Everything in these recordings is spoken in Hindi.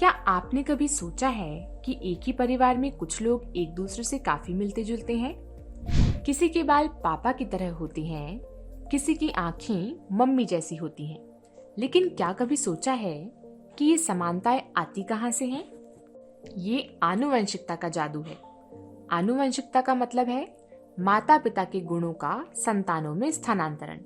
क्या आपने कभी सोचा है कि एक ही परिवार में कुछ लोग एक दूसरे से काफी मिलते जुलते हैं? किसी के बाल पापा की तरह होते हैं, किसी की आंखें मम्मी जैसी होती हैं। लेकिन क्या कभी सोचा है कि ये समानताएं आती कहाँ से हैं? ये आनुवंशिकता का जादू है। आनुवंशिकता का मतलब है माता पिता के गुणों का संतानों में स्थानांतरण।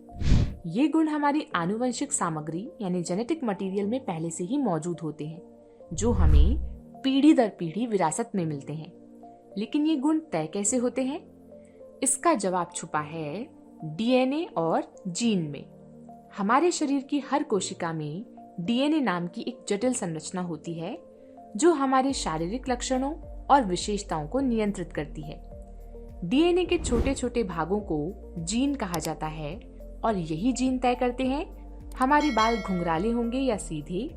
ये गुण हमारी आनुवंशिक सामग्री यानी जेनेटिक मटेरियल में पहले से ही मौजूद होते हैं, जो हमें पीढ़ी दर पीढ़ी विरासत में मिलते हैं। लेकिन ये गुण तय कैसे होते हैं? इसका जवाब छुपा है डीएनए और जीन में। हमारे शरीर की हर कोशिका में डीएनए नाम की एक जटिल संरचना होती है, जो हमारे शारीरिक लक्षणों और विशेषताओं को नियंत्रित करती है। डीएनए के छोटे छोटे भागों को जीन कहा जाता है और यही जीन तय करते हैं हमारे बाल घुंघराले होंगे या सीधे,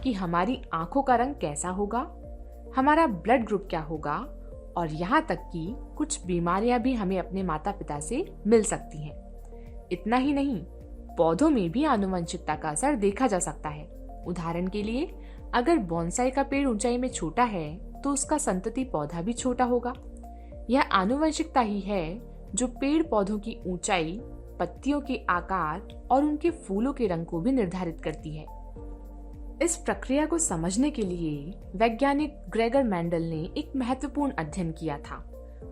कि हमारी आंखों का रंग कैसा होगा, हमारा ब्लड ग्रुप क्या होगा, और यहाँ तक कि कुछ बीमारियां भी हमें अपने माता पिता से मिल सकती हैं। इतना ही नहीं, पौधों में भी आनुवंशिकता का असर देखा जा सकता है। उदाहरण के लिए, अगर बोनसाई का पेड़ ऊंचाई में छोटा है तो उसका संतति पौधा भी छोटा होगा। यह आनुवंशिकता ही है जो पेड़ पौधों की ऊंचाई, पत्तियों के आकार और उनके फूलों के रंग को भी निर्धारित करती है। इस प्रक्रिया को समझने के लिए वैज्ञानिक ग्रेगर मेंडल ने एक महत्वपूर्ण अध्ययन किया था।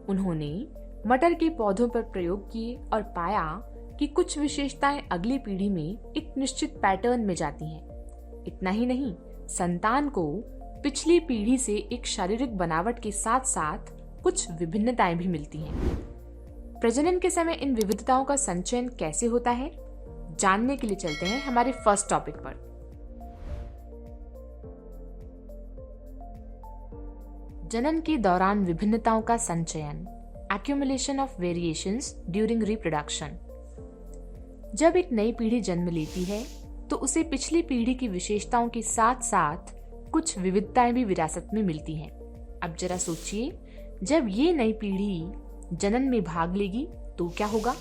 उन्होंने मटर के पौधों पर प्रयोग किए और पाया कि कुछ विशेषताएं अगली पीढ़ी में एक निश्चित पैटर्न में जाती हैं। इतना ही नहीं, संतान को पिछली पीढ़ी से एक शारीरिक बनावट के साथ साथ कुछ विभिन्नताएं भी मिलती हैं। प्रजनन के समय इन विविधताओं का संचयन कैसे होता है, जानने के लिए चलते हैं हमारे फर्स्ट टॉपिक पर। जनन के दौरान विभिन्नताओं का संचयन, accumulation of variations during reproduction। जब एक नई पीढ़ी जन्म लेती है तो उसे पिछली पीढ़ी की विशेषताओं के साथ साथ कुछ विविधताएं भी विरासत में मिलती हैं। अब जरा सोचिए, जब ये नई पीढ़ी जनन में भाग लेगी तो क्या होगा?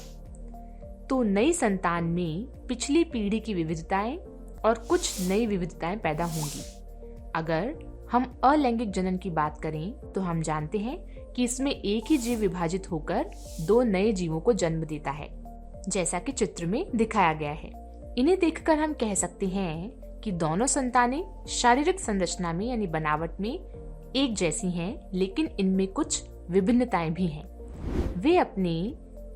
तो नई संतान में पिछली पीढ़ी की विविधताएं और कुछ नई विविधताएं पैदा होंगी। अगर हम अलैंगिक जनन की बात करें तो हम जानते हैं कि इसमें एक ही जीव विभाजित होकर दो नए जीवों को जन्म देता है, जैसा कि चित्र में दिखाया गया है। इन्हें देखकर हम कह सकते हैं कि दोनों संतानें शारीरिक संरचना में यानी बनावट में एक जैसी हैं, लेकिन इनमें कुछ विभिन्नताएं भी हैं। वे अपने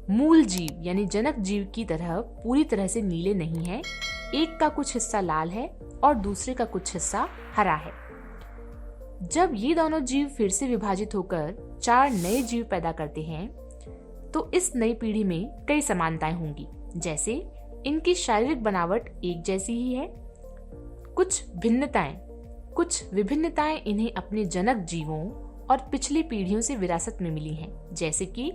मूल जीव यानी जनक जीव की तरह पूरी तरह से नीले नहीं हैं। एक का कुछ हिस्सा लाल है और दूसरे का कुछ हिस्सा हरा है। जब ये दोनों जीव फिर से विभाजित होकर 4 नए जीव पैदा करते हैं तो इस नई पीढ़ी में कई समानताएं होंगी, जैसे इनकी शारीरिक बनावट एक जैसी ही है। कुछ विभिन्नताएं इन्हें अपने जनक जीवों और पिछली पीढ़ियों से विरासत में मिली हैं, जैसे कि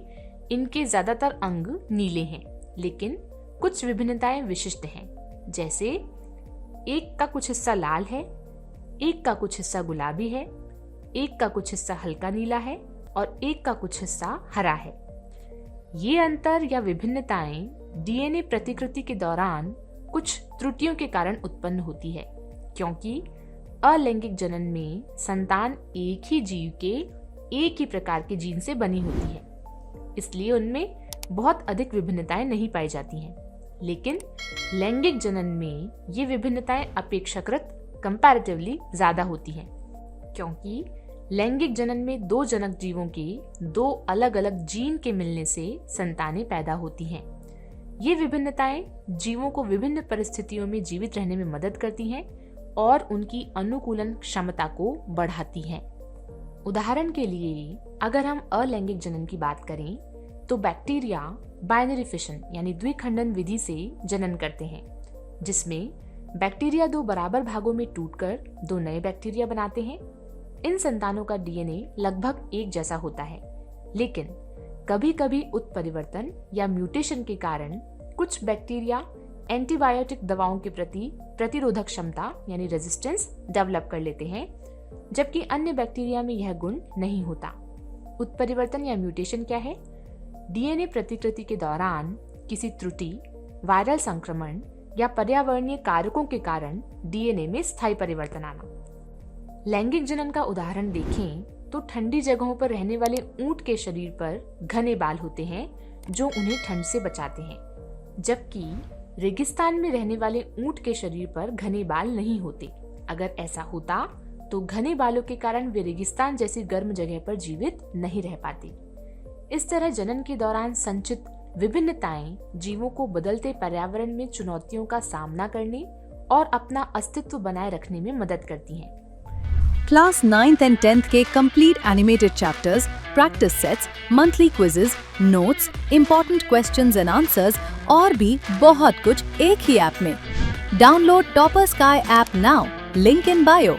इनके ज्यादातर अंग नीले हैं, लेकिन कुछ विभिन्नताएं विशिष्ट हैं, जैसे एक का कुछ हिस्सा लाल है, एक का कुछ हिस्सा गुलाबी है, एक का कुछ हिस्सा हल्का नीला है और एक का कुछ हिस्सा हरा है। ये अंतर या विभिन्नताएं डीएनए प्रतिकृति के दौरान कुछ त्रुटियों के कारण उत्पन्न होती है, क्योंकि अलैंगिक जनन में संतान एक ही जीव के एक ही प्रकार के जीन से बनी होती है, इसलिए उनमें बहुत अधिक विभिन्नताएं नहीं पाई जाती हैं। लेकिन लैंगिक जनन में ये विभिन्नताएं अपेक्षाकृत कंपैरेटिवली ज्यादा होती हैं, क्योंकि लैंगिक जनन में दो जनक जीवों के दो अलग अलग जीन के मिलने से संतानें पैदा होती हैं। ये विभिन्नताएं जीवों को विभिन्न परिस्थितियों में जीवित रहने में मदद करती हैं और उनकी अनुकूलन क्षमता को बढ़ाती हैं। उदाहरण के लिए, अगर हम अलैंगिक जनन की बात करें तो बैक्टीरिया बाइनरी फिशन यानी द्विखंडन विधि से जनन करते हैं, जिसमें बैक्टीरिया 2 बराबर भागों में टूटकर 2 नए बैक्टीरिया बनाते हैं। इन संतानों का डीएनए लगभग एक जैसा होता है, लेकिन कभी कभी उत्परिवर्तन या म्यूटेशन के कारण कुछ बैक्टीरिया एंटीबायोटिक दवाओं के प्रति प्रतिरोधक क्षमता यानी रेजिस्टेंस डेवलप कर लेते हैं, जबकि अन्य बैक्टीरिया में यह गुण नहीं होता। उत्परिवर्तन या म्यूटेशन क्या है? डीएनए प्रतिकृति के दौरान किसी त्रुटि, वायरल संक्रमण या पर्यावरणीय कारकों के कारण डीएनए में स्थायी परिवर्तन आना। लैंगिक जनन का उदाहरण देखें तो ठंडी जगहों पर रहने वाले ऊंट के शरीर पर घने बाल होते हैं जो उन्हें ठंड से बचाते हैं, जबकि रेगिस्तान में रहने वाले ऊंट के शरीर पर घने बाल नहीं होते। अगर ऐसा होता तो घने बालों के कारण वे रेगिस्तान जैसी गर्म जगह पर जीवित नहीं रह पाते। इस तरह जनन के दौरान संचित विभिन्नताएं जीवों को बदलते पर्यावरण में चुनौतियों का सामना करने और अपना अस्तित्व बनाए रखने में मदद करती हैं। क्लास 9th and 10th के complete animated chapters, practice sets, monthly quizzes, notes, important questions and answers और भी बहुत कुछ एक ही ऐप में। Download topper sky app now, link in bio.